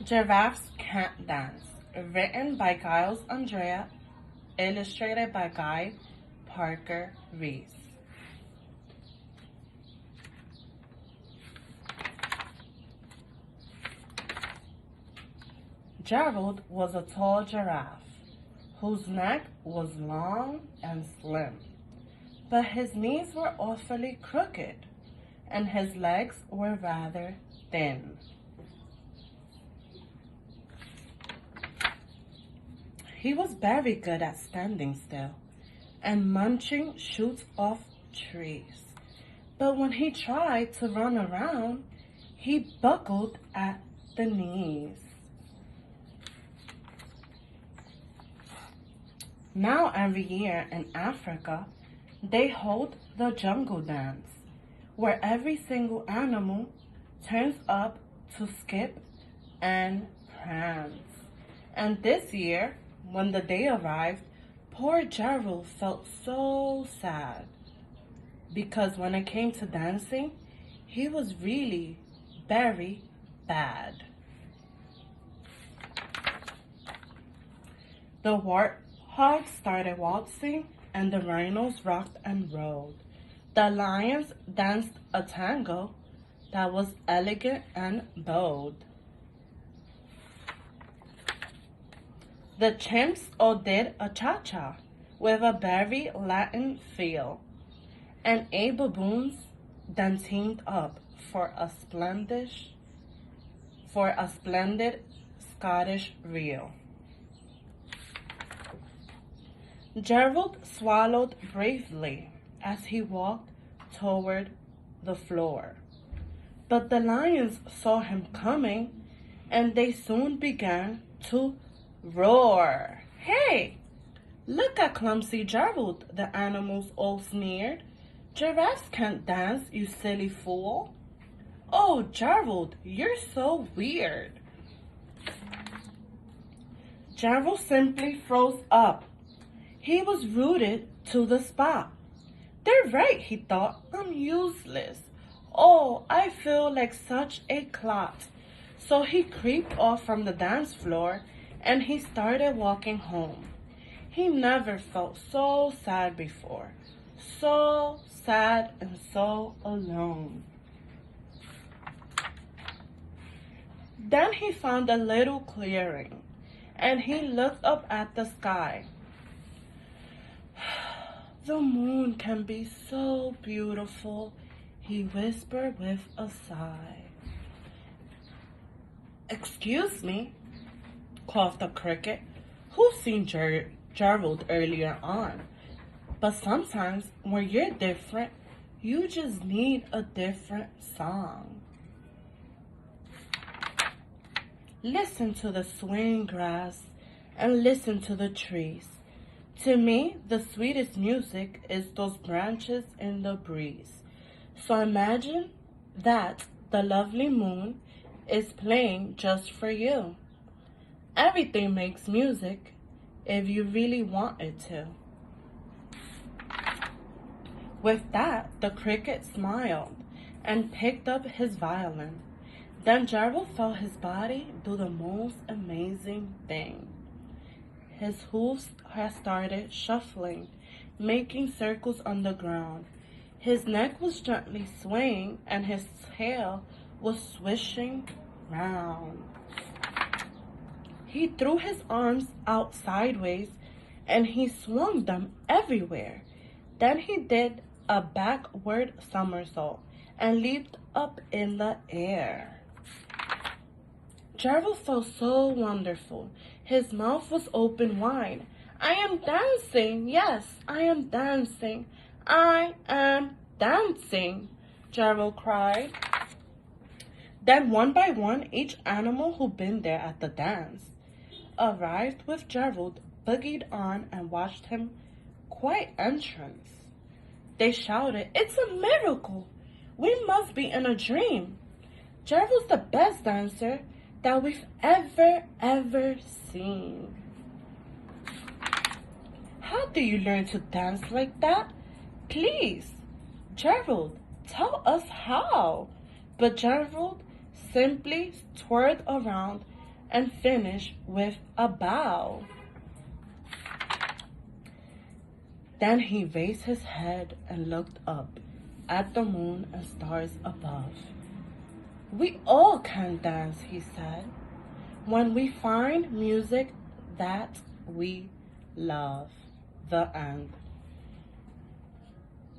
Giraffes Can't Dance, written by Giles Andreae, illustrated by Parker-Rees. Gerald was a tall giraffe whose neck was long and slim, but his knees were awfully crooked and his legs were rather thin. He was very good at standing still and munching shoots off trees, but when he tried to run around, he buckled at the knees. Now every year in Africa, they hold the jungle dance, where every single animal turns up to skip and prance. And this year, when the day arrived, poor Gerald felt so sad, because when it came to dancing, he was really very bad. The warthogs started waltzing, and the rhinos rocked and rolled. The lions danced a tango that was elegant and bold. The chimps all did a cha-cha with a very Latin feel, and 8 baboons then teamed up for a splendid Scottish reel. Gerald swallowed bravely as he walked toward the floor, but the lions saw him coming, and they soon began to roar. "Hey, look at clumsy Gerald," the animals all sneered. "Giraffes can't dance, you silly fool." "Oh, Gerald, you're so weird." Gerald simply froze up. He was rooted to the spot. "They're right," he thought. "I'm useless. Oh, I feel like such a clot." So he creeped off from the dance floor and he started walking home. He never felt so sad before. So sad and so alone. Then he found a little clearing and he looked up at the sky. "The moon can be so beautiful," he whispered with a sigh. "Excuse me," coughed a cricket, who'd seen Gerald earlier on. "But sometimes when you're different, you just need a different song." Listen to the swaying grass and listen to the trees. To me, the sweetest music is those branches in the breeze. So imagine that the lovely moon is playing just for you. Everything makes music if you really want it to. With that, the cricket smiled and picked up his violin. Then Gerald felt his body do the most amazing thing. His hooves had started shuffling, making circles on the ground. His neck was gently swaying and his tail was swishing round. He threw his arms out sideways and he swung them everywhere. Then he did a backward somersault and leaped up in the air. Gerald felt so wonderful. His mouth was open wide. "I am dancing. Yes, I am dancing. I am dancing," Gerald cried. Then one by one, each animal who'd been there at the dance arrived with Gerald, boogied on, and watched him quite entrance. They shouted, "It's a miracle! We must be in a dream. Gerald's the best dancer that we've ever seen." "How do you learn to dance like that? Please, Gerald, tell us how." But Gerald simply twirled around and finished with a bow. Then he raised his head and looked up at the moon and stars above. "We all can dance," he said, "when we find music that we love." The end.